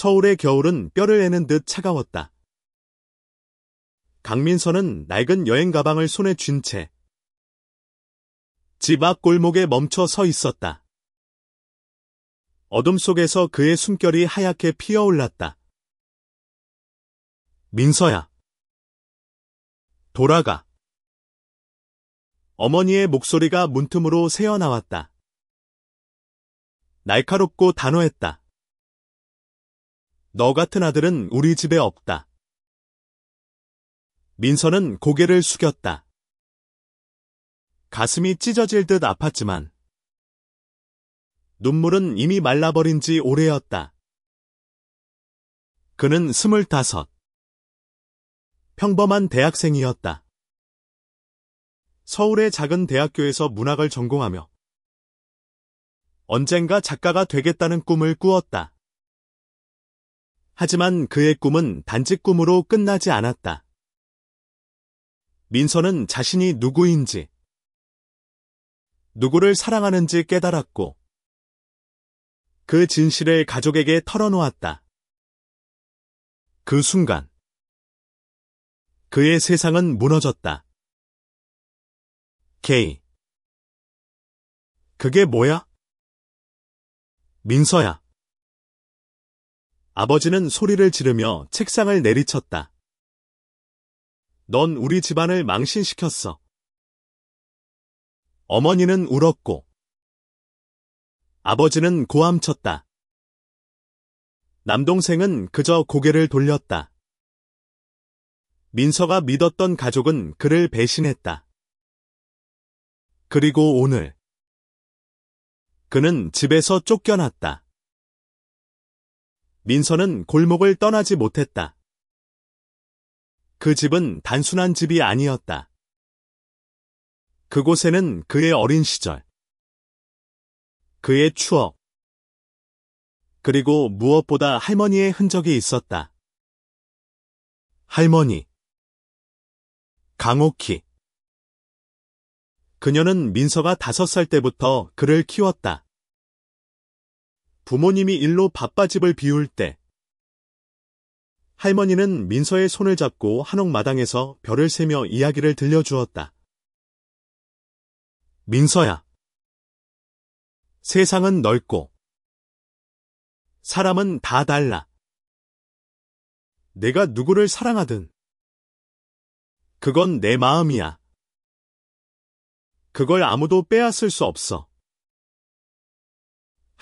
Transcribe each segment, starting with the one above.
서울의 겨울은 뼈를 애는 듯 차가웠다. 강민서는 낡은 여행 가방을 손에 쥔 채 집 앞 골목에 멈춰 서 있었다. 어둠 속에서 그의 숨결이 하얗게 피어올랐다. 민서야. 돌아가. 어머니의 목소리가 문틈으로 새어나왔다. 날카롭고 단호했다. 너 같은 아들은 우리 집에 없다. 민서는 고개를 숙였다. 가슴이 찢어질 듯 아팠지만 눈물은 이미 말라버린 지 오래였다. 그는 25. 평범한 대학생이었다. 서울의 작은 대학교에서 문학을 전공하며 언젠가 작가가 되겠다는 꿈을 꾸었다. 하지만 그의 꿈은 단지 꿈으로 끝나지 않았다. 민서는 자신이 누구인지, 누구를 사랑하는지 깨달았고, 그 진실을 가족에게 털어놓았다. 그 순간, 그의 세상은 무너졌다. K. 그게 뭐야? 민서야. 아버지는 소리를 지르며 책상을 내리쳤다. 넌 우리 집안을 망신시켰어. 어머니는 울었고, 아버지는 고함쳤다. 남동생은 그저 고개를 돌렸다. 민서가 믿었던 가족은 그를 배신했다. 그리고 오늘, 그는 집에서 쫓겨났다. 민서는 골목을 떠나지 못했다. 그 집은 단순한 집이 아니었다. 그곳에는 그의 어린 시절, 그의 추억, 그리고 무엇보다 할머니의 흔적이 있었다. 할머니, 강옥희. 그녀는 민서가 5살 때부터 그를 키웠다. 부모님이 일로 바빠집을 비울 때, 할머니는 민서의 손을 잡고 한옥마당에서 별을 세며 이야기를 들려주었다. 민서야. 세상은 넓고, 사람은 다 달라. 내가 누구를 사랑하든, 그건 내 마음이야. 그걸 아무도 빼앗을 수 없어.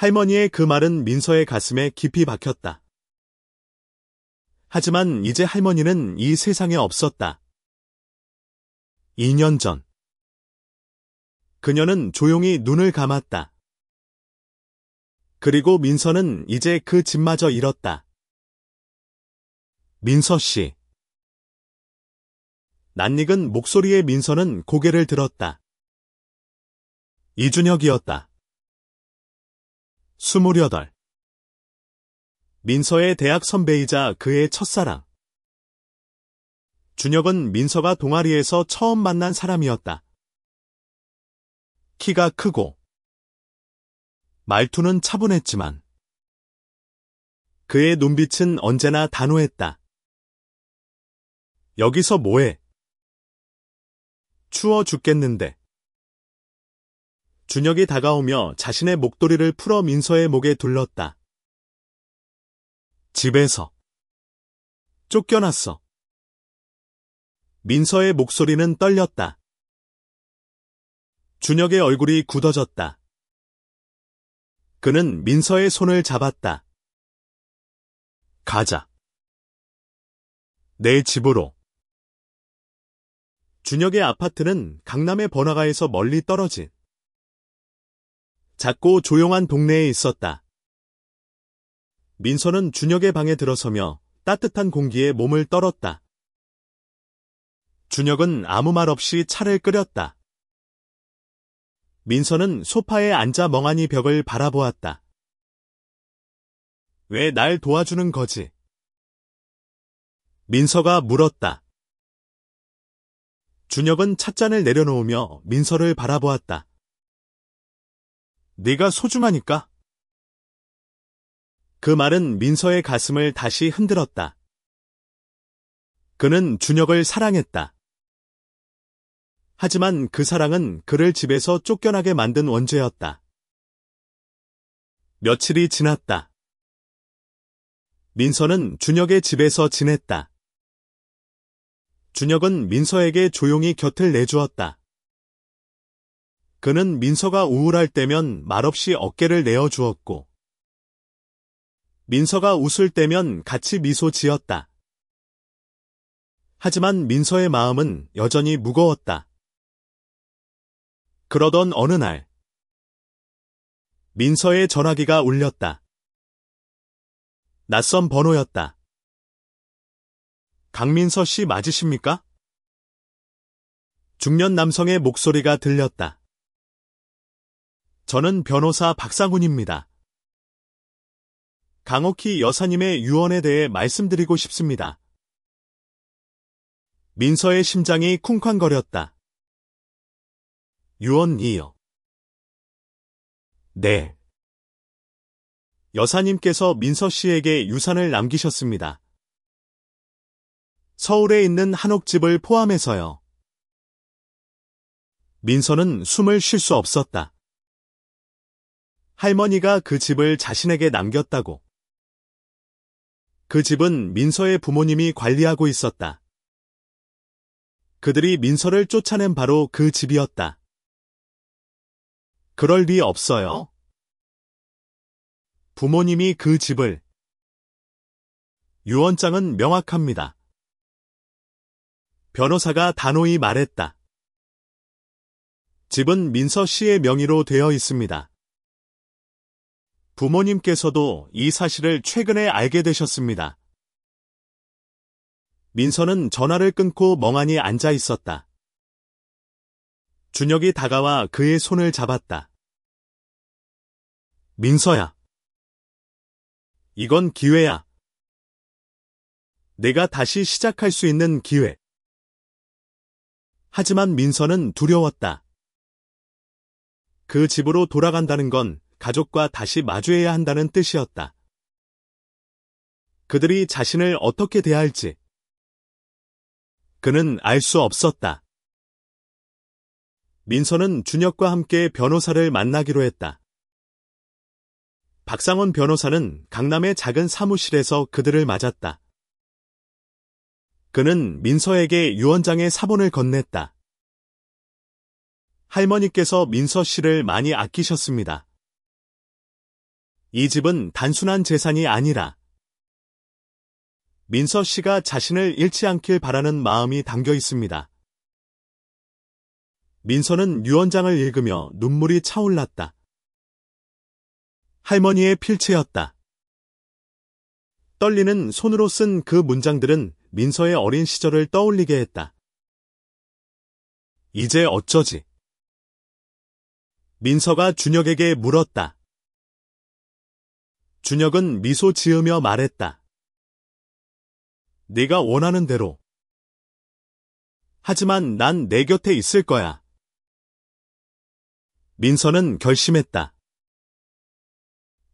할머니의 그 말은 민서의 가슴에 깊이 박혔다. 하지만 이제 할머니는 이 세상에 없었다. 2년 전, 그녀는 조용히 눈을 감았다. 그리고 민서는 이제 그 집마저 잃었다. 민서 씨. 낯익은 목소리의 민서는 고개를 들었다. 이준혁이었다. 28. 민서의 대학 선배이자 그의 첫사랑. 준혁은 민서가 동아리에서 처음 만난 사람이었다. 키가 크고, 말투는 차분했지만, 그의 눈빛은 언제나 단호했다. 여기서 뭐해? 추워 죽겠는데. 준혁이 다가오며 자신의 목도리를 풀어 민서의 목에 둘렀다. 집에서. 쫓겨났어. 민서의 목소리는 떨렸다. 준혁의 얼굴이 굳어졌다. 그는 민서의 손을 잡았다. 가자. 내 집으로. 준혁의 아파트는 강남의 번화가에서 멀리 떨어진 작고 조용한 동네에 있었다. 민서는 준혁의 방에 들어서며 따뜻한 공기에 몸을 떨었다. 준혁은 아무 말 없이 차를 끓였다. 민서는 소파에 앉아 멍하니 벽을 바라보았다. 왜 날 도와주는 거지? 민서가 물었다. 준혁은 찻잔을 내려놓으며 민서를 바라보았다. 네가 소중하니까. 그 말은 민서의 가슴을 다시 흔들었다. 그는 준혁을 사랑했다. 하지만 그 사랑은 그를 집에서 쫓겨나게 만든 원죄였다. 며칠이 지났다. 민서는 준혁의 집에서 지냈다. 준혁은 민서에게 조용히 곁을 내주었다. 그는 민서가 우울할 때면 말없이 어깨를 내어주었고, 민서가 웃을 때면 같이 미소 지었다. 하지만 민서의 마음은 여전히 무거웠다. 그러던 어느 날, 민서의 전화기가 울렸다. 낯선 번호였다. 강민서 씨 맞으십니까? 중년 남성의 목소리가 들렸다. 저는 변호사 박상훈입니다. 강옥희 여사님의 유언에 대해 말씀드리고 싶습니다. 민서의 심장이 쿵쾅거렸다. 유언이요. 네. 여사님께서 민서 씨에게 유산을 남기셨습니다. 서울에 있는 한옥집을 포함해서요. 민서는 숨을 쉴 수 없었다. 할머니가 그 집을 자신에게 남겼다고. 그 집은 민서의 부모님이 관리하고 있었다. 그들이 민서를 쫓아낸 바로 그 집이었다. 그럴 리 없어요. 부모님이 그 집을. 유언장은 명확합니다. 변호사가 단호히 말했다. 집은 민서 씨의 명의로 되어 있습니다. 부모님께서도 이 사실을 최근에 알게 되셨습니다. 민서는 전화를 끊고 멍하니 앉아 있었다. 준혁이 다가와 그의 손을 잡았다. 민서야. 이건 기회야. 내가 다시 시작할 수 있는 기회. 하지만 민서는 두려웠다. 그 집으로 돌아간다는 건 가족과 다시 마주해야 한다는 뜻이었다. 그들이 자신을 어떻게 대할지 그는 알 수 없었다. 민서는 준혁과 함께 변호사를 만나기로 했다. 박상원 변호사는 강남의 작은 사무실에서 그들을 맞았다. 그는 민서에게 유언장의 사본을 건넸다. 할머니께서 민서 씨를 많이 아끼셨습니다. 이 집은 단순한 재산이 아니라 민서 씨가 자신을 잃지 않길 바라는 마음이 담겨 있습니다. 민서는 유언장을 읽으며 눈물이 차올랐다. 할머니의 필체였다. 떨리는 손으로 쓴 그 문장들은 민서의 어린 시절을 떠올리게 했다. 이제 어쩌지? 민서가 준혁에게 물었다. 준혁은 미소 지으며 말했다. 네가 원하는 대로. 하지만 난 내 곁에 있을 거야. 민서는 결심했다.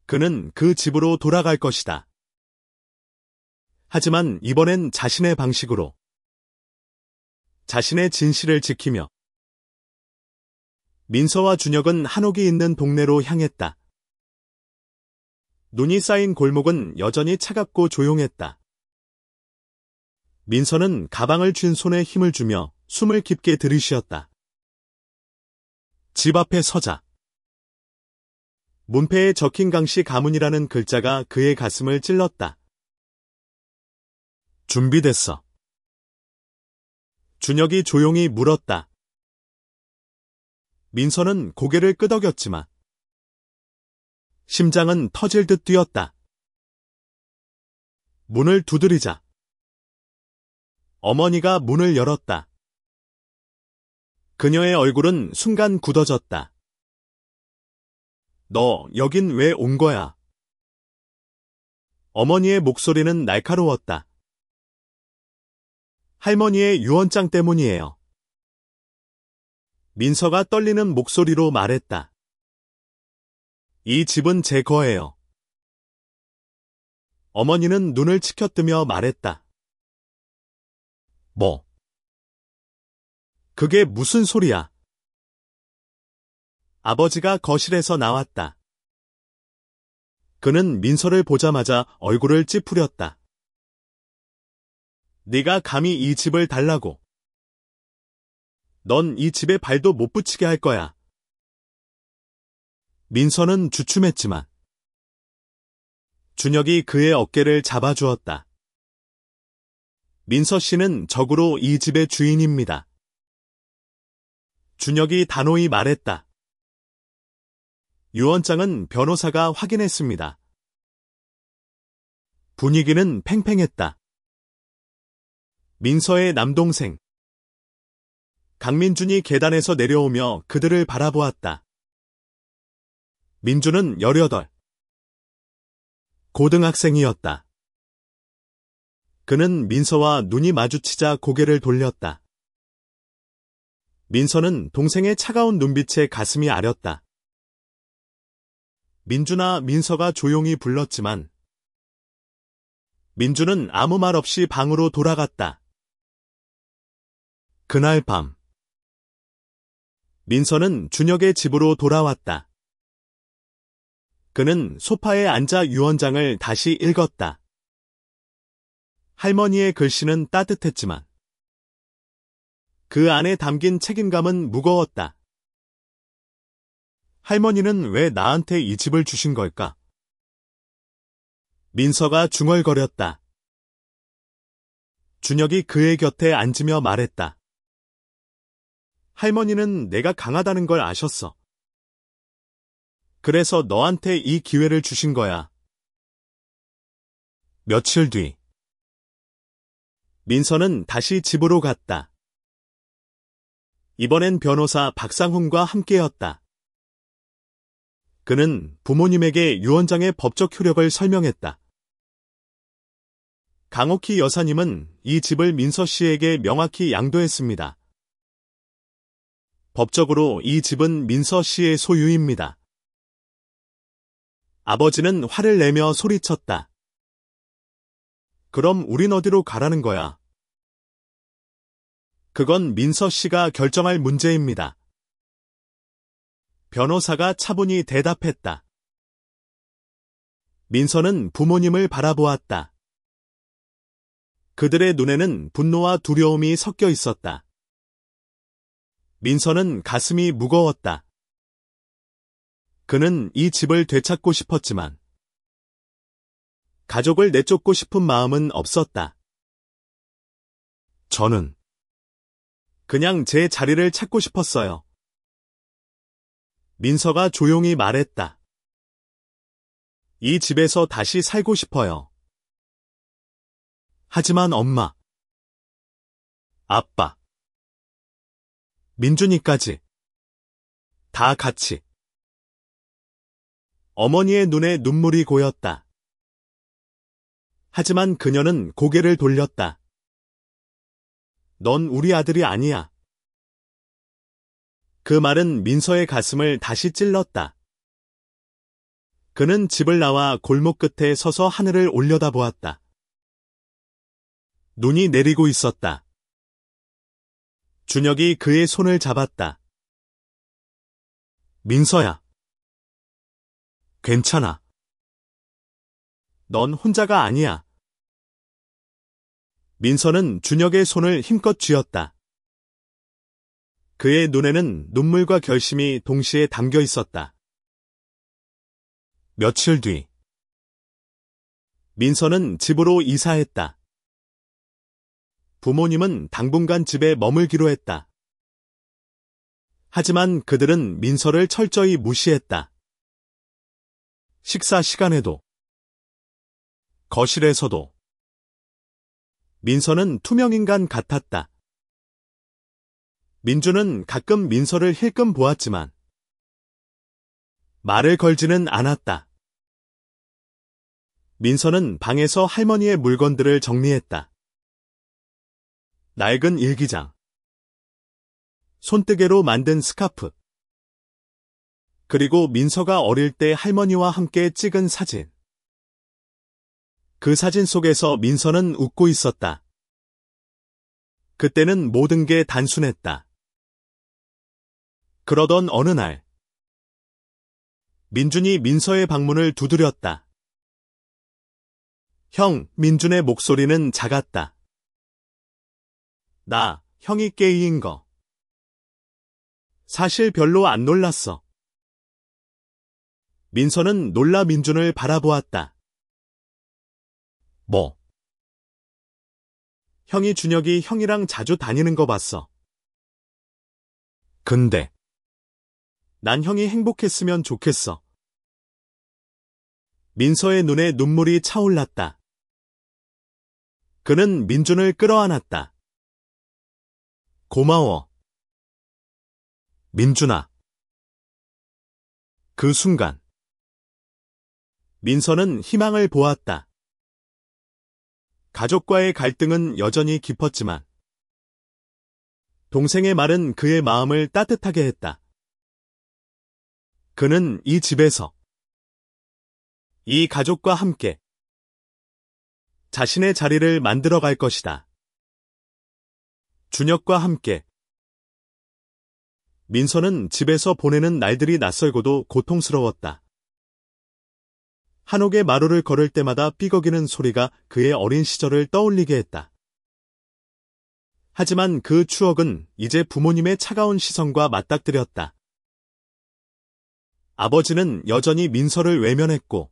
그는 그 집으로 돌아갈 것이다. 하지만 이번엔 자신의 방식으로. 자신의 진실을 지키며. 민서와 준혁은 한옥이 있는 동네로 향했다. 눈이 쌓인 골목은 여전히 차갑고 조용했다. 민서는 가방을 쥔 손에 힘을 주며 숨을 깊게 들이쉬었다. 집 앞에 서자. 문패에 적힌 강씨 가문이라는 글자가 그의 가슴을 찔렀다. 준비됐어. 준혁이 조용히 물었다. 민서는 고개를 끄덕였지만 심장은 터질 듯 뛰었다. 문을 두드리자. 어머니가 문을 열었다. 그녀의 얼굴은 순간 굳어졌다. 너 여긴 왜 온 거야? 어머니의 목소리는 날카로웠다. 할머니의 유언장 때문이에요. 민서가 떨리는 목소리로 말했다. 이 집은 제 거예요. 어머니는 눈을 치켜뜨며 말했다. 뭐? 그게 무슨 소리야? 아버지가 거실에서 나왔다. 그는 민서를 보자마자 얼굴을 찌푸렸다. 네가 감히 이 집을 달라고. 넌 이 집에 발도 못 붙이게 할 거야. 민서는 주춤했지만 준혁이 그의 어깨를 잡아주었다. 민서 씨는 적으로 이 집의 주인입니다. 준혁이 단호히 말했다. 유언장은 변호사가 확인했습니다. 분위기는 팽팽했다. 민서의 남동생 강민준이 계단에서 내려오며 그들을 바라보았다. 민준은 18. 고등학생이었다. 그는 민서와 눈이 마주치자 고개를 돌렸다. 민서는 동생의 차가운 눈빛에 가슴이 아렸다. 민준아, 민서가 조용히 불렀지만 민준은 아무 말 없이 방으로 돌아갔다. 그날 밤 민서는 준혁의 집으로 돌아왔다. 그는 소파에 앉아 유언장을 다시 읽었다. 할머니의 글씨는 따뜻했지만 그 안에 담긴 책임감은 무거웠다. 할머니는 왜 나한테 이 집을 주신 걸까? 민서가 중얼거렸다. 준혁이 그의 곁에 앉으며 말했다. 할머니는 내가 강하다는 걸 아셨어. 그래서 너한테 이 기회를 주신 거야. 며칠 뒤 민서는 다시 집으로 갔다. 이번엔 변호사 박상훈과 함께였다. 그는 부모님에게 유언장의 법적 효력을 설명했다. 강옥희 여사님은 이 집을 민서 씨에게 명확히 양도했습니다. 법적으로 이 집은 민서 씨의 소유입니다. 아버지는 화를 내며 소리쳤다. 그럼 우린 어디로 가라는 거야? 그건 민서 씨가 결정할 문제입니다. 변호사가 차분히 대답했다. 민서는 부모님을 바라보았다. 그들의 눈에는 분노와 두려움이 섞여 있었다. 민서는 가슴이 무거웠다. 그는 이 집을 되찾고 싶었지만 가족을 내쫓고 싶은 마음은 없었다. 저는 그냥 제 자리를 찾고 싶었어요. 민서가 조용히 말했다. 이 집에서 다시 살고 싶어요. 하지만 엄마, 아빠, 민준이까지 다 같이. 어머니의 눈에 눈물이 고였다. 하지만 그녀는 고개를 돌렸다. 넌 우리 아들이 아니야. 그 말은 민서의 가슴을 다시 찔렀다. 그는 집을 나와 골목 끝에 서서 하늘을 올려다보았다. 눈이 내리고 있었다. 준혁이 그의 손을 잡았다. 민서야. 괜찮아. 넌 혼자가 아니야. 민서는 준혁의 손을 힘껏 쥐었다. 그의 눈에는 눈물과 결심이 동시에 담겨 있었다. 며칠 뒤 민서는 집으로 이사했다. 부모님은 당분간 집에 머물기로 했다. 하지만 그들은 민서를 철저히 무시했다. 식사 시간에도, 거실에서도 민서는 투명인간 같았다. 민주는 가끔 민서를 힐끔 보았지만 말을 걸지는 않았다. 민서는 방에서 할머니의 물건들을 정리했다. 낡은 일기장, 손뜨개로 만든 스카프, 그리고 민서가 어릴 때 할머니와 함께 찍은 사진. 그 사진 속에서 민서는 웃고 있었다. 그때는 모든 게 단순했다. 그러던 어느 날, 민준이 민서의 방문을 두드렸다. 형, 민준의 목소리는 작았다. 나, 형이 게이인 거. 사실 별로 안 놀랐어. 민서는 놀라 민준을 바라보았다. 뭐? 형이 준혁이 형이랑 자주 다니는 거 봤어. 근데 난 형이 행복했으면 좋겠어. 민서의 눈에 눈물이 차올랐다. 그는 민준을 끌어안았다. 고마워. 민준아. 그 순간 민서는 희망을 보았다. 가족과의 갈등은 여전히 깊었지만 동생의 말은 그의 마음을 따뜻하게 했다. 그는 이 집에서 이 가족과 함께 자신의 자리를 만들어갈 것이다. 준혁과 함께 민서는 집에서 보내는 날들이 낯설고도 고통스러웠다. 한옥의 마루를 걸을 때마다 삐걱이는 소리가 그의 어린 시절을 떠올리게 했다. 하지만 그 추억은 이제 부모님의 차가운 시선과 맞닥뜨렸다. 아버지는 여전히 민서를 외면했고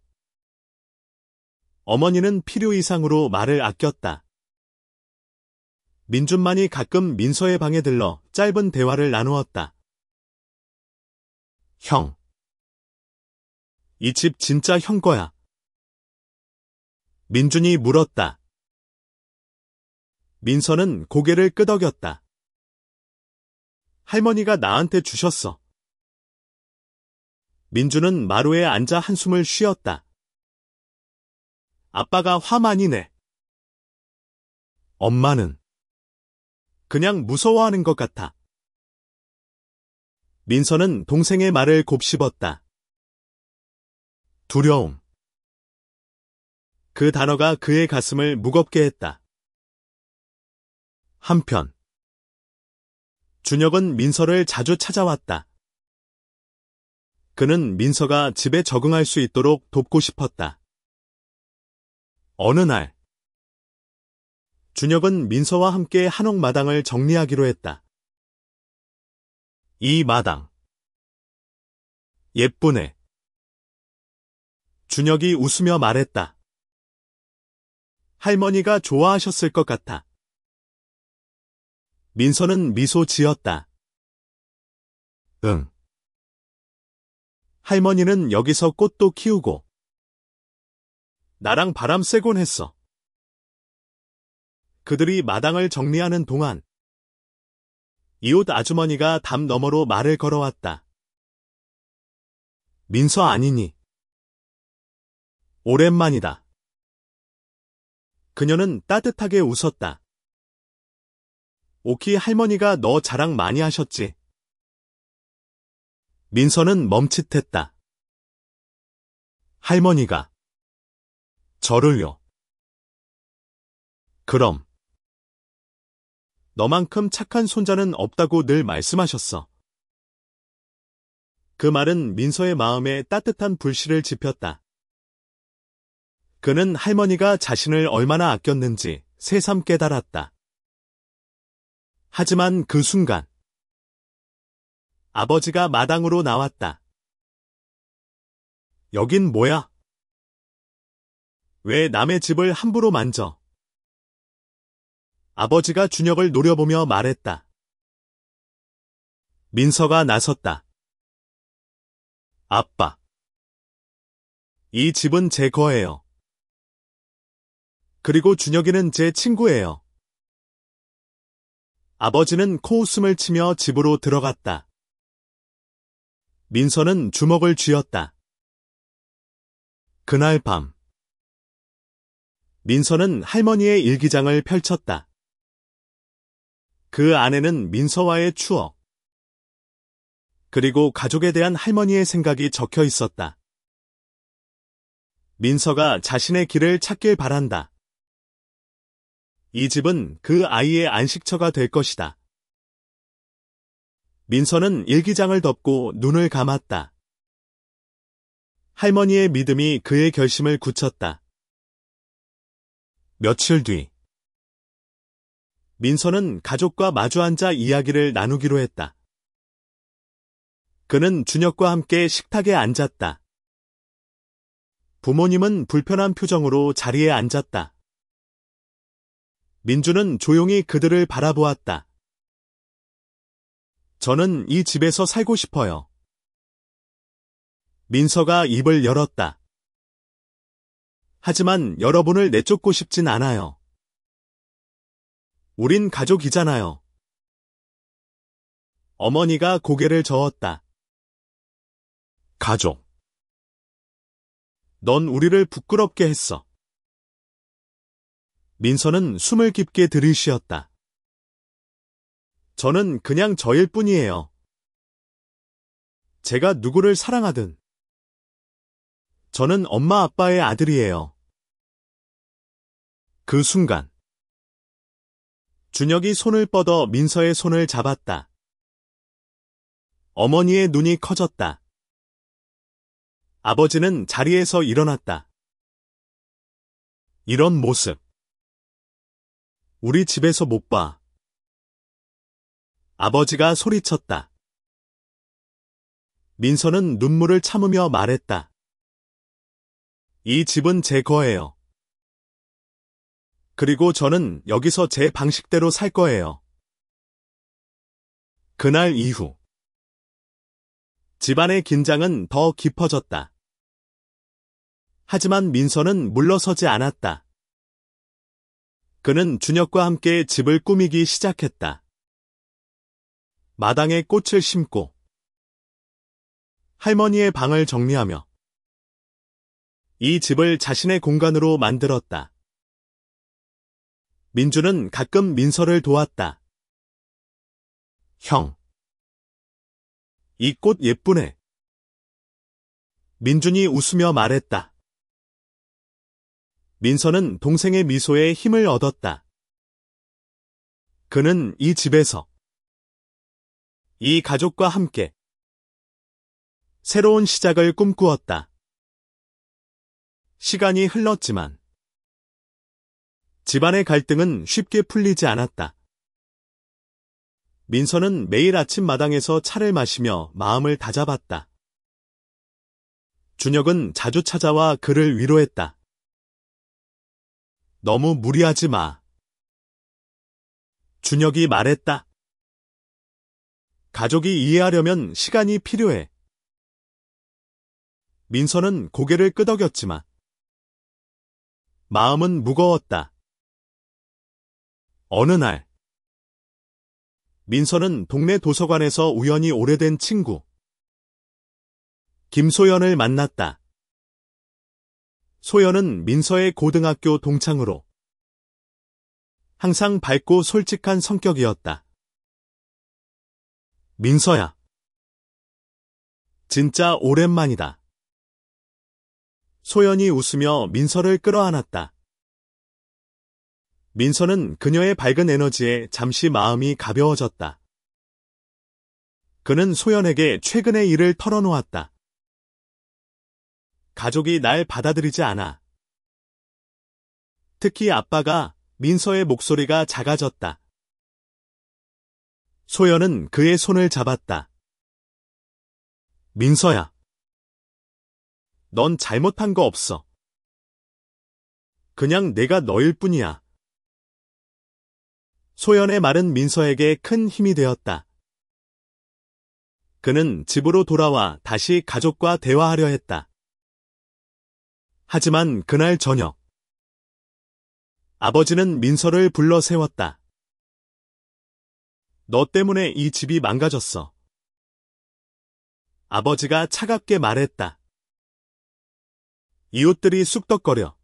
어머니는 필요 이상으로 말을 아꼈다. 민준만이 가끔 민서의 방에 들러 짧은 대화를 나누었다. 형. 이 집 진짜 형 거야. 민준이 물었다. 민서는 고개를 끄덕였다. 할머니가 나한테 주셨어. 민준은 마루에 앉아 한숨을 쉬었다. 아빠가 화 많이 내. 엄마는 그냥 무서워하는 것 같아. 민서는 동생의 말을 곱씹었다. 두려움. 그 단어가 그의 가슴을 무겁게 했다. 한편 준혁은 민서를 자주 찾아왔다. 그는 민서가 집에 적응할 수 있도록 돕고 싶었다. 어느 날 준혁은 민서와 함께 한옥 마당을 정리하기로 했다. 이 마당 예쁘네. 준혁이 웃으며 말했다. 할머니가 좋아하셨을 것 같아. 민서는 미소 지었다. 응. 할머니는 여기서 꽃도 키우고 나랑 바람 쐬곤 했어. 그들이 마당을 정리하는 동안 이웃 아주머니가 담 너머로 말을 걸어왔다. 민서 아니니? 오랜만이다. 그녀는 따뜻하게 웃었다. 오키 할머니가 너 자랑 많이 하셨지? 민서는 멈칫했다. 할머니가 저를요? 그럼 너만큼 착한 손자는 없다고 늘 말씀하셨어. 그 말은 민서의 마음에 따뜻한 불씨를 지폈다. 그는 할머니가 자신을 얼마나 아꼈는지 새삼 깨달았다. 하지만 그 순간 아버지가 마당으로 나왔다. 여긴 뭐야? 왜 남의 집을 함부로 만져? 아버지가 준혁을 노려보며 말했다. 민서가 나섰다. 아빠. 이 집은 제 거예요. 그리고 준혁이는 제 친구예요. 아버지는 코웃음을 치며 집으로 들어갔다. 민서는 주먹을 쥐었다. 그날 밤 민서는 할머니의 일기장을 펼쳤다. 그 안에는 민서와의 추억, 그리고 가족에 대한 할머니의 생각이 적혀 있었다. 민서가 자신의 길을 찾길 바란다. 이 집은 그 아이의 안식처가 될 것이다. 민서는 일기장을 덮고 눈을 감았다. 할머니의 믿음이 그의 결심을 굳혔다. 며칠 뒤, 민서는 가족과 마주 앉아 이야기를 나누기로 했다. 그는 준혁과 함께 식탁에 앉았다. 부모님은 불편한 표정으로 자리에 앉았다. 민주는 조용히 그들을 바라보았다. 저는 이 집에서 살고 싶어요. 민서가 입을 열었다. 하지만 여러분을 내쫓고 싶진 않아요. 우린 가족이잖아요. 어머니가 고개를 저었다. 가족. 넌 우리를 부끄럽게 했어. 민서는 숨을 깊게 들이쉬었다. 저는 그냥 저일 뿐이에요. 제가 누구를 사랑하든 저는 엄마 아빠의 아들이에요. 그 순간 준혁이 손을 뻗어 민서의 손을 잡았다. 어머니의 눈이 커졌다. 아버지는 자리에서 일어났다. 이런 모습 우리 집에서 못 봐. 아버지가 소리쳤다. 민서는 눈물을 참으며 말했다. 이 집은 제 거예요. 그리고 저는 여기서 제 방식대로 살 거예요. 그날 이후 집안의 긴장은 더 깊어졌다. 하지만 민서는 물러서지 않았다. 그는 준혁과 함께 집을 꾸미기 시작했다. 마당에 꽃을 심고 할머니의 방을 정리하며 이 집을 자신의 공간으로 만들었다. 민주는 가끔 민서를 도왔다. 형, 이 꽃 예쁘네. 민준이 웃으며 말했다. 민서는 동생의 미소에 힘을 얻었다. 그는 이 집에서 이 가족과 함께 새로운 시작을 꿈꾸었다. 시간이 흘렀지만 집안의 갈등은 쉽게 풀리지 않았다. 민서는 매일 아침 마당에서 차를 마시며 마음을 다잡았다. 준혁은 자주 찾아와 그를 위로했다. 너무 무리하지 마. 준혁이 말했다. 가족이 이해하려면 시간이 필요해. 민서는 고개를 끄덕였지만 마음은 무거웠다. 어느 날 민서는 동네 도서관에서 우연히 오래된 친구 김소연을 만났다. 소연은 민서의 고등학교 동창으로 항상 밝고 솔직한 성격이었다. 민서야. 진짜 오랜만이다. 소연이 웃으며 민서를 끌어안았다. 민서는 그녀의 밝은 에너지에 잠시 마음이 가벼워졌다. 그는 소연에게 최근의 일을 털어놓았다. 가족이 날 받아들이지 않아. 특히 아빠가. 민서의 목소리가 작아졌다. 소연은 그의 손을 잡았다. 민서야. 넌 잘못한 거 없어. 그냥 내가 너일 뿐이야. 소연의 말은 민서에게 큰 힘이 되었다. 그는 집으로 돌아와 다시 가족과 대화하려 했다. 하지만 그날 저녁 아버지는 민서를 불러 세웠다. 너 때문에 이 집이 망가졌어. 아버지가 차갑게 말했다. 이웃들이 쑥덕거려.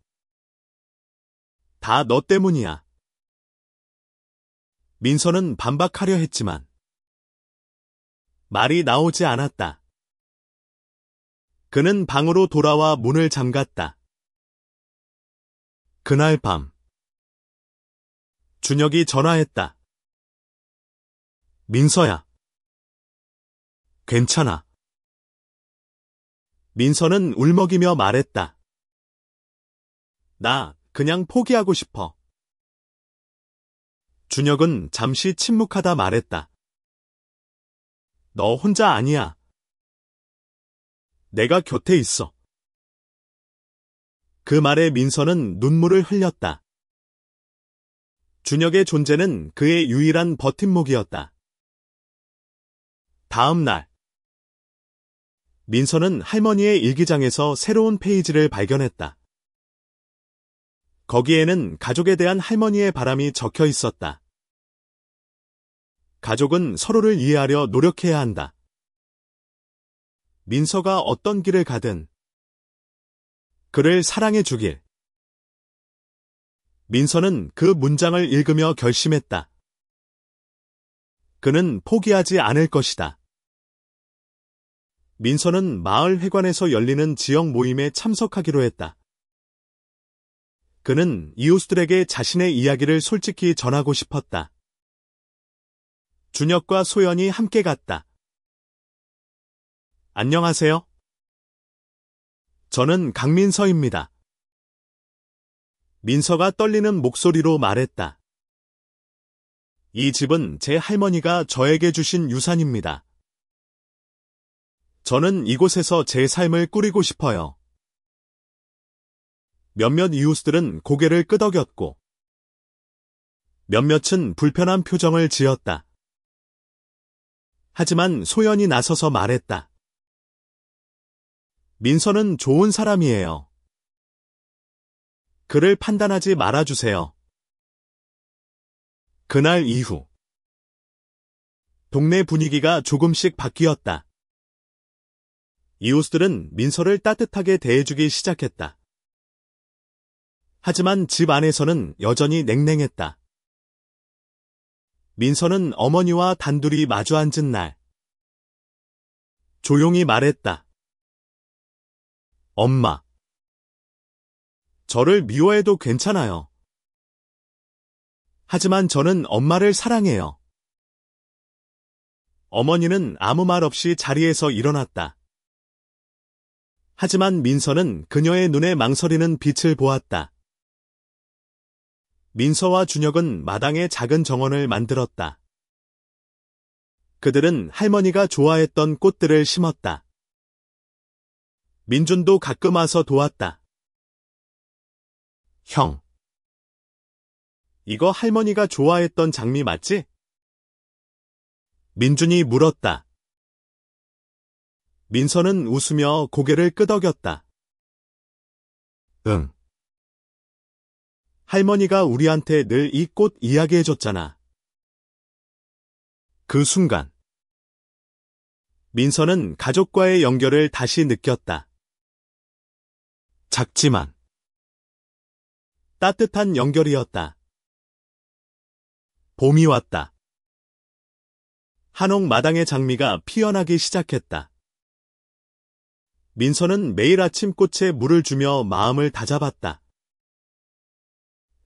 다 너 때문이야. 민서는 반박하려 했지만 말이 나오지 않았다. 그는 방으로 돌아와 문을 잠갔다. 그날 밤, 준혁이 전화했다. 민서야. 괜찮아. 민서는 울먹이며 말했다. 나 그냥 포기하고 싶어. 준혁은 잠시 침묵하다 말했다. 너 혼자 아니야. 내가 곁에 있어. 그 말에 민서는 눈물을 흘렸다. 준혁의 존재는 그의 유일한 버팀목이었다. 다음 날, 민서는 할머니의 일기장에서 새로운 페이지를 발견했다. 거기에는 가족에 대한 할머니의 바람이 적혀 있었다. 가족은 서로를 이해하려 노력해야 한다. 민서가 어떤 길을 가든 그를 사랑해 주길. 민서는 그 문장을 읽으며 결심했다. 그는 포기하지 않을 것이다. 민서는 마을 회관에서 열리는 지역 모임에 참석하기로 했다. 그는 이웃들에게 자신의 이야기를 솔직히 전하고 싶었다. 준혁과 소연이 함께 갔다. 안녕하세요. 저는 강민서입니다. 민서가 떨리는 목소리로 말했다. 이 집은 제 할머니가 저에게 주신 유산입니다. 저는 이곳에서 제 삶을 꾸리고 싶어요. 몇몇 이웃들은 고개를 끄덕였고 몇몇은 불편한 표정을 지었다. 하지만 소연이 나서서 말했다. 민서는 좋은 사람이에요. 그를 판단하지 말아주세요. 그날 이후 동네 분위기가 조금씩 바뀌었다. 이웃들은 민서를 따뜻하게 대해주기 시작했다. 하지만 집 안에서는 여전히 냉랭했다. 민서는 어머니와 단둘이 마주 앉은 날, 조용히 말했다. 엄마, 저를 미워해도 괜찮아요. 하지만 저는 엄마를 사랑해요. 어머니는 아무 말 없이 자리에서 일어났다. 하지만 민서는 그녀의 눈에 망설이는 빛을 보았다. 민서와 준혁은 마당에 작은 정원을 만들었다. 그들은 할머니가 좋아했던 꽃들을 심었다. 민준도 가끔 와서 도왔다. 형, 이거 할머니가 좋아했던 장미 맞지? 민준이 물었다. 민서는 웃으며 고개를 끄덕였다. 응. 할머니가 우리한테 늘 이 꽃 이야기해줬잖아. 그 순간 민서는 가족과의 연결을 다시 느꼈다. 작지만 따뜻한 연결이었다. 봄이 왔다. 한옥 마당의 장미가 피어나기 시작했다. 민서는 매일 아침 꽃에 물을 주며 마음을 다잡았다.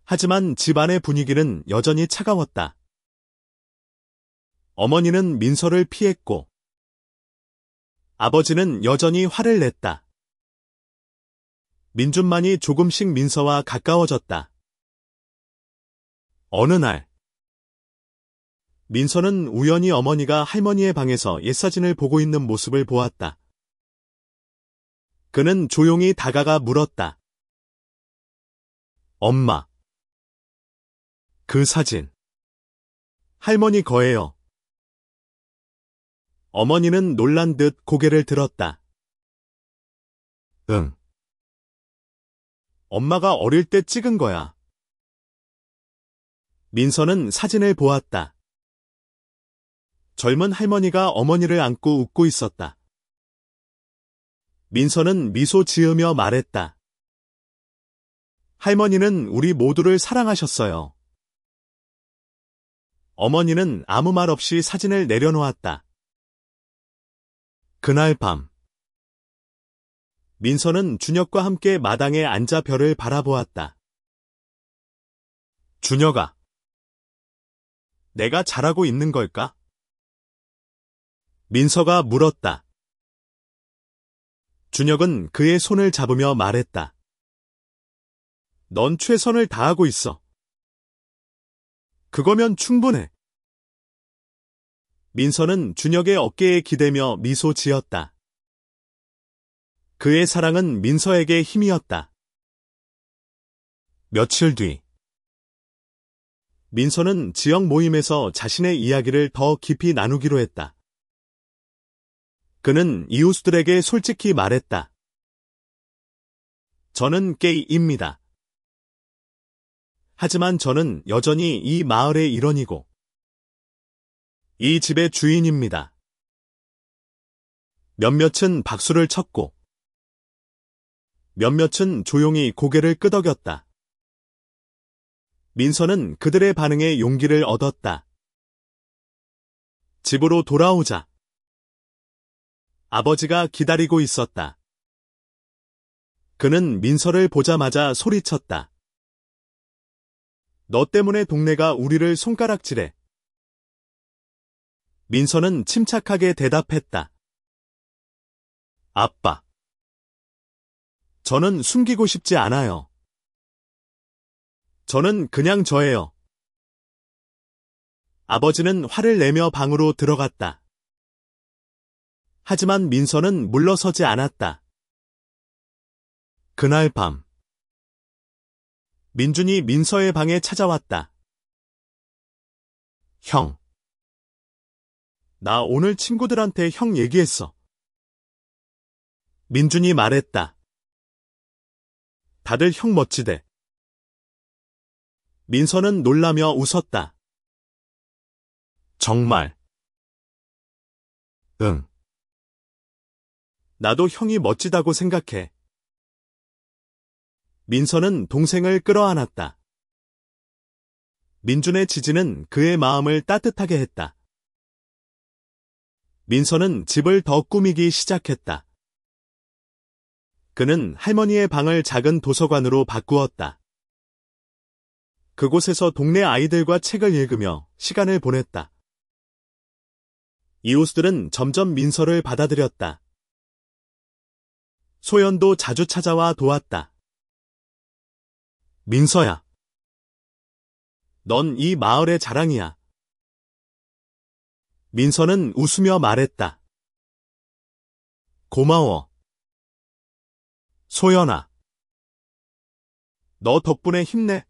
하지만 집안의 분위기는 여전히 차가웠다. 어머니는 민서를 피했고 아버지는 여전히 화를 냈다. 민준만이 조금씩 민서와 가까워졌다. 어느 날 민서는 우연히 어머니가 할머니의 방에서 옛사진을 보고 있는 모습을 보았다. 그는 조용히 다가가 물었다. 엄마, 그 사진 할머니 거예요. 어머니는 놀란 듯 고개를 들었다. 응. 엄마가 어릴 때 찍은 거야. 민서는 사진을 보았다. 젊은 할머니가 어머니를 안고 웃고 있었다. 민서는 미소 지으며 말했다. 할머니는 우리 모두를 사랑하셨어요. 어머니는 아무 말 없이 사진을 내려놓았다. 그날 밤 민서는 준혁과 함께 마당에 앉아 별을 바라보았다. 준혁아, 내가 잘하고 있는 걸까? 민서가 물었다. 준혁은 그의 손을 잡으며 말했다. 넌 최선을 다하고 있어. 그거면 충분해. 민서는 준혁의 어깨에 기대며 미소 지었다. 그의 사랑은 민서에게 힘이었다. 며칠 뒤 민서는 지역 모임에서 자신의 이야기를 더 깊이 나누기로 했다. 그는 이웃들에게 솔직히 말했다. 저는 게이입니다. 하지만 저는 여전히 이 마을의 일원이고 이 집의 주인입니다. 몇몇은 박수를 쳤고 몇몇은 조용히 고개를 끄덕였다. 민서는 그들의 반응에 용기를 얻었다. 집으로 돌아오자 아버지가 기다리고 있었다. 그는 민서를 보자마자 소리쳤다. 너 때문에 동네가 우리를 손가락질해. 민서는 침착하게 대답했다. 아빠. 저는 숨기고 싶지 않아요. 저는 그냥 저예요. 아버지는 화를 내며 방으로 들어갔다. 하지만 민서는 물러서지 않았다. 그날 밤 민준이 민서의 방에 찾아왔다. 형. 나 오늘 친구들한테 형 얘기했어. 민준이 말했다. 다들 형 멋지대. 민서는 놀라며 웃었다. 정말? 응. 나도 형이 멋지다고 생각해. 민서는 동생을 끌어안았다. 민준의 지지는 그의 마음을 따뜻하게 했다. 민서는 집을 더 꾸미기 시작했다. 그는 할머니의 방을 작은 도서관으로 바꾸었다. 그곳에서 동네 아이들과 책을 읽으며 시간을 보냈다. 이웃들은 점점 민서를 받아들였다. 소연도 자주 찾아와 도왔다. 민서야. 넌 이 마을의 자랑이야. 민서는 웃으며 말했다. 고마워. 소연아. 너 덕분에 힘내.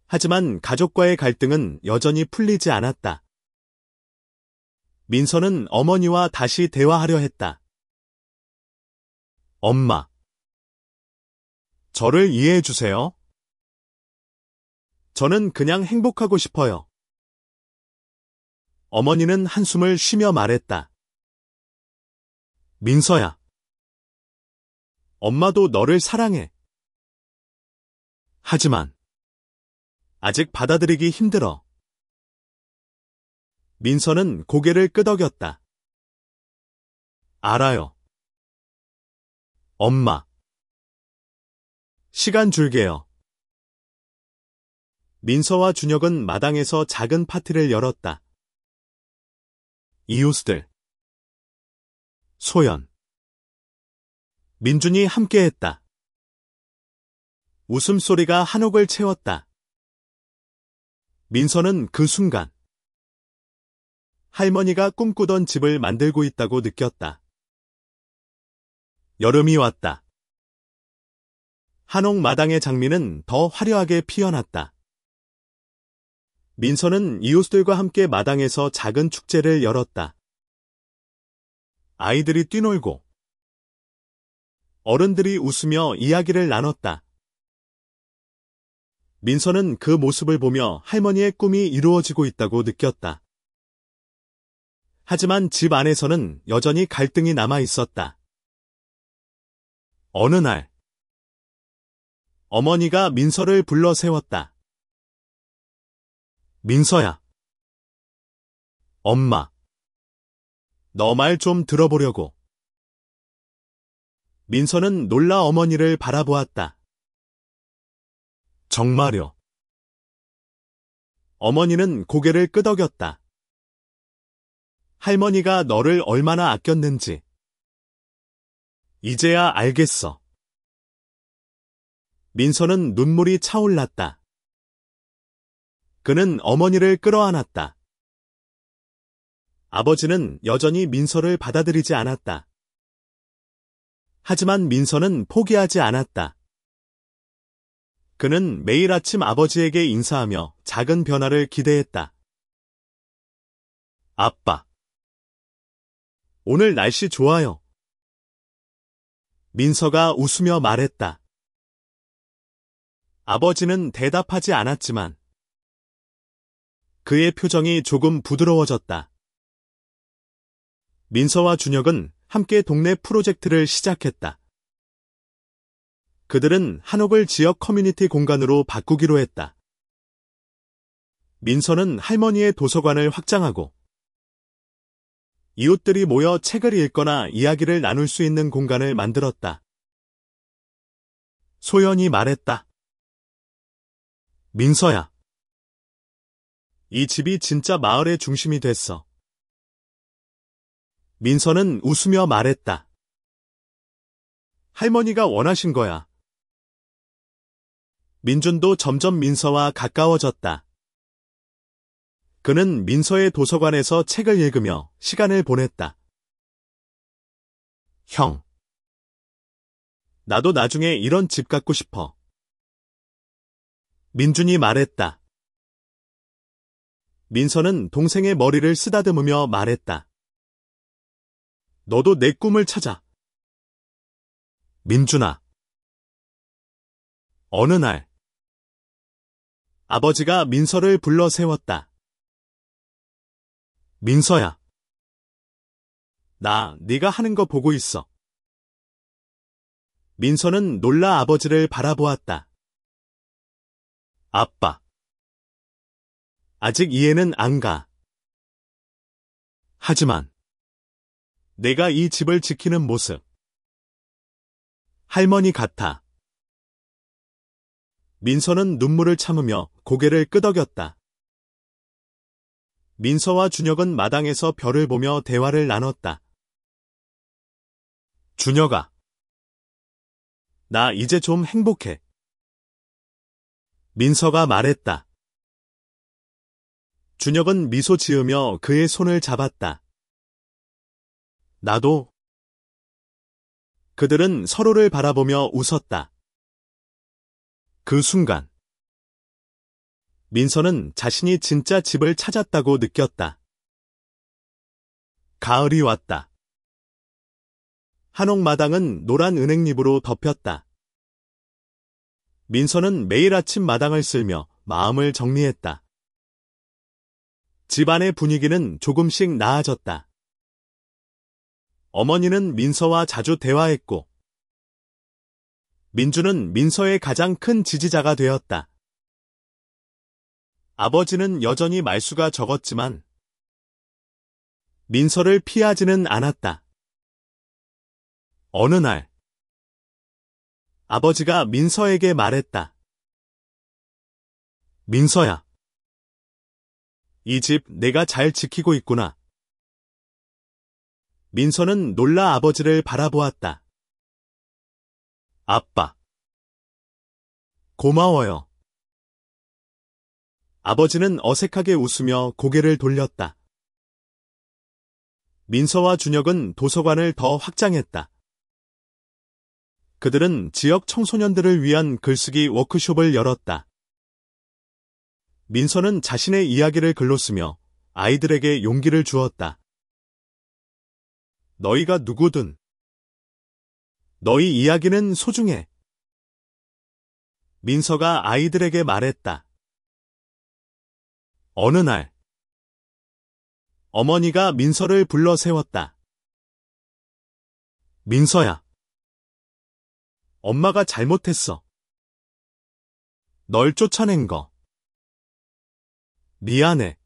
하지만 가족과의 갈등은 여전히 풀리지 않았다. 민서는 어머니와 다시 대화하려 했다. 엄마. 저를 이해해 주세요. 저는 그냥 행복하고 싶어요. 어머니는 한숨을 쉬며 말했다. 민서야. 엄마도 너를 사랑해. 하지만 아직 받아들이기 힘들어. 민서는 고개를 끄덕였다. 알아요. 엄마. 시간 줄게요. 민서와 준혁은 마당에서 작은 파티를 열었다. 이웃들. 소연. 민준이 함께했다. 웃음소리가 한옥을 채웠다. 민서는 그 순간 할머니가 꿈꾸던 집을 만들고 있다고 느꼈다. 여름이 왔다. 한옥 마당의 장미는 더 화려하게 피어났다. 민서는 이웃들과 함께 마당에서 작은 축제를 열었다. 아이들이 뛰놀고 어른들이 웃으며 이야기를 나눴다. 민서는 그 모습을 보며 할머니의 꿈이 이루어지고 있다고 느꼈다. 하지만 집 안에서는 여전히 갈등이 남아 있었다. 어느 날 어머니가 민서를 불러 세웠다. 민서야. 엄마. 너 말 좀 들어보려고. 민서는 놀라 어머니를 바라보았다. 정말요. 어머니는 고개를 끄덕였다. 할머니가 너를 얼마나 아꼈는지. 이제야 알겠어. 민서는 눈물이 차올랐다. 그는 어머니를 끌어안았다. 아버지는 여전히 민서를 받아들이지 않았다. 하지만 민서는 포기하지 않았다. 그는 매일 아침 아버지에게 인사하며 작은 변화를 기대했다. 아빠. 오늘 날씨 좋아요. 민서가 웃으며 말했다. 아버지는 대답하지 않았지만 그의 표정이 조금 부드러워졌다. 민서와 준혁은 함께 동네 프로젝트를 시작했다. 그들은 한옥을 지역 커뮤니티 공간으로 바꾸기로 했다. 민서는 할머니의 도서관을 확장하고 이웃들이 모여 책을 읽거나 이야기를 나눌 수 있는 공간을 만들었다. 소연이 말했다. 민서야. 이 집이 진짜 마을의 중심이 됐어. 민서는 웃으며 말했다. 할머니가 원하신 거야. 민준도 점점 민서와 가까워졌다. 그는 민서의 도서관에서 책을 읽으며 시간을 보냈다. 형. 나도 나중에 이런 집 갖고 싶어. 민준이 말했다. 민서는 동생의 머리를 쓰다듬으며 말했다. 너도 내 꿈을 찾아. 민준아. 어느 날 아버지가 민서를 불러 세웠다. 민서야. 나 네가 하는 거 보고 있어. 민서는 놀라 아버지를 바라보았다. 아빠. 아직 이해는 안 가. 하지만 내가 이 집을 지키는 모습. 할머니 같아. 민서는 눈물을 참으며 고개를 끄덕였다. 민서와 준혁은 마당에서 별을 보며 대화를 나눴다. 준혁아. 나 이제 좀 행복해. 민서가 말했다. 준혁은 미소 지으며 그의 손을 잡았다. 나도. 그들은 서로를 바라보며 웃었다. 그 순간 민서는 자신이 진짜 집을 찾았다고 느꼈다. 가을이 왔다. 한옥마당은 노란 은행잎으로 덮였다. 민서는 매일 아침 마당을 쓸며 마음을 정리했다. 집안의 분위기는 조금씩 나아졌다. 어머니는 민서와 자주 대화했고 민주는 민서의 가장 큰 지지자가 되었다. 아버지는 여전히 말수가 적었지만 민서를 피하지는 않았다. 어느 날 아버지가 민서에게 말했다. 민서야. 이 집 내가 잘 지키고 있구나. 민서는 놀라 아버지를 바라보았다. 아빠. 고마워요. 아버지는 어색하게 웃으며 고개를 돌렸다. 민서와 준혁은 도서관을 더 확장했다. 그들은 지역 청소년들을 위한 글쓰기 워크숍을 열었다. 민서는 자신의 이야기를 글로 쓰며 아이들에게 용기를 주었다. 너희가 누구든 너희 이야기는 소중해. 민서가 아이들에게 말했다. 어느 날 어머니가 민서를 불러 세웠다. 민서야. 엄마가 잘못했어. 널 쫓아낸 거. 미안해.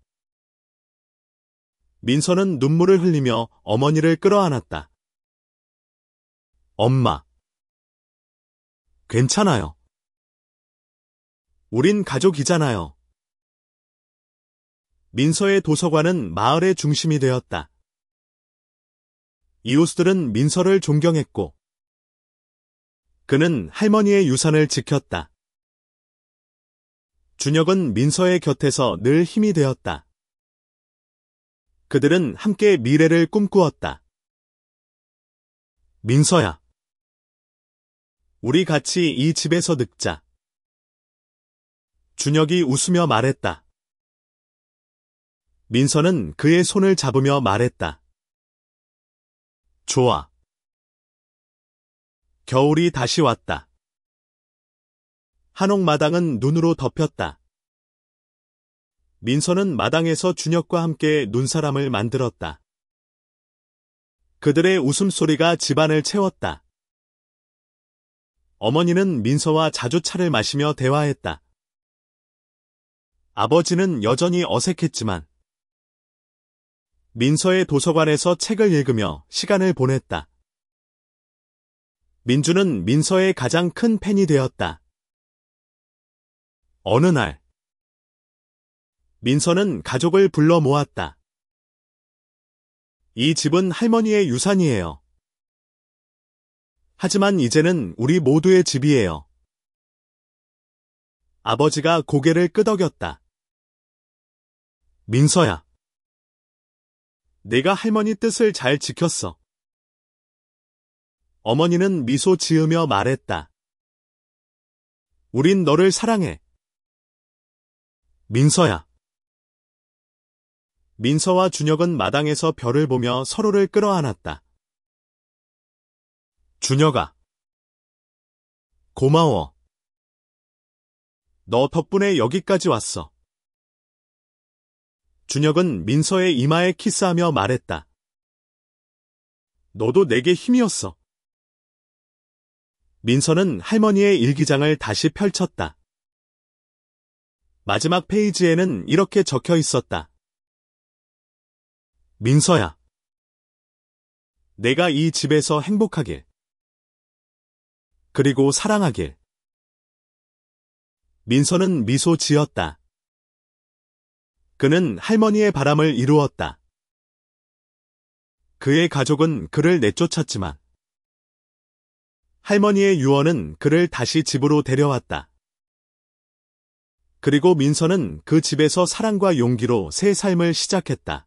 민서는 눈물을 흘리며 어머니를 끌어안았다. 엄마. 괜찮아요. 우린 가족이잖아요. 민서의 도서관은 마을의 중심이 되었다. 이웃들은 민서를 존경했고, 그는 할머니의 유산을 지켰다. 준혁은 민서의 곁에서 늘 힘이 되었다. 그들은 함께 미래를 꿈꾸었다. 민서야. 우리 같이 이 집에서 늙자. 준혁이 웃으며 말했다. 민서는 그의 손을 잡으며 말했다. 좋아. 겨울이 다시 왔다. 한옥마당은 눈으로 덮였다. 민서는 마당에서 준혁과 함께 눈사람을 만들었다. 그들의 웃음소리가 집안을 채웠다. 어머니는 민서와 자주 차를 마시며 대화했다. 아버지는 여전히 어색했지만 민서의 도서관에서 책을 읽으며 시간을 보냈다. 민주는 민서의 가장 큰 팬이 되었다. 어느 날, 민서는 가족을 불러 모았다. 이 집은 할머니의 유산이에요. 하지만 이제는 우리 모두의 집이에요. 아버지가 고개를 끄덕였다. 민서야. 내가 할머니 뜻을 잘 지켰어. 어머니는 미소 지으며 말했다. 우린 너를 사랑해. 민서야. 민서와 준혁은 마당에서 별을 보며 서로를 끌어안았다. 준혁아. 고마워. 너 덕분에 여기까지 왔어. 준혁은 민서의 이마에 키스하며 말했다. 너도 내게 힘이었어. 민서는 할머니의 일기장을 다시 펼쳤다. 마지막 페이지에는 이렇게 적혀 있었다. 민서야. 내가 이 집에서 행복하길. 그리고 사랑하길. 민서는 미소 지었다. 그는 할머니의 바람을 이루었다. 그의 가족은 그를 내쫓았지만 할머니의 유언은 그를 다시 집으로 데려왔다. 그리고 민서는 그 집에서 사랑과 용기로 새 삶을 시작했다.